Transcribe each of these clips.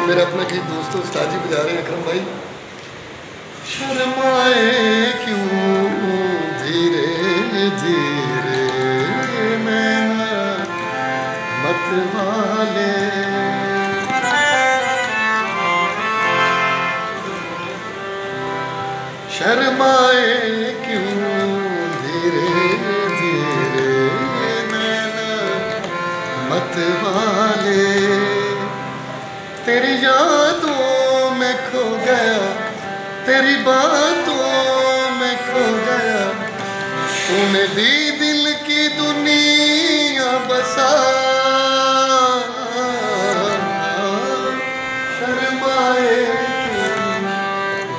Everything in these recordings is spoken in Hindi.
मेरा अपना कई दोस्तों उस्ताद जी बजा रहे हैं, अकरम भाई। शर्माए क्यों धीरे धीरे नैना मत वाले, शर्माए क्यों धीरे धीरे नैना मत वाले, तेरी यादों में खो गया, तेरी बातों में खो गया, तूने दी दिल की दुनिया बसा, शर्माए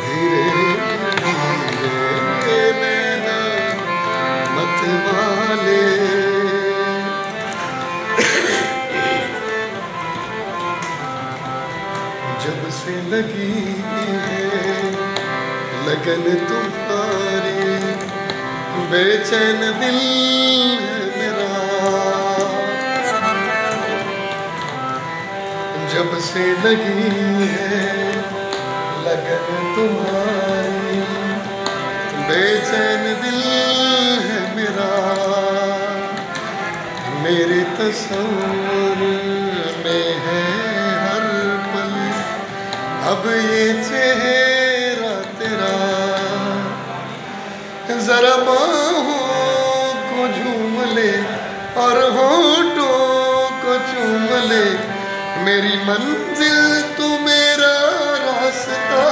धीरे धीरे नैना मत वाले। जब से लगी है लगन तुम्हारी, बेचैन दिल है मेरा, जब से लगी है लगन तुम्हारी, बेचैन दिल है मेरा, मेरे तस्वीर में है हर पल अब ये चेहरा तेरा, जरा बाहों को झूम ले और होठों को चूम ले, मेरी मंजिल तू मेरा रास्ता,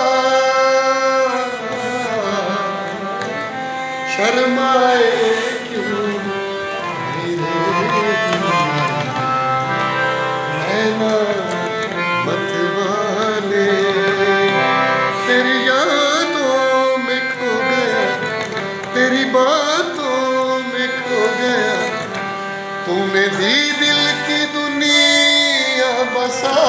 शर्माए क्यों धीरे धीरे नैना मत वाले, तेरी यादों में खो गया, तेरी बातों में खो गया, तूने दी दिल की दुनिया बसा।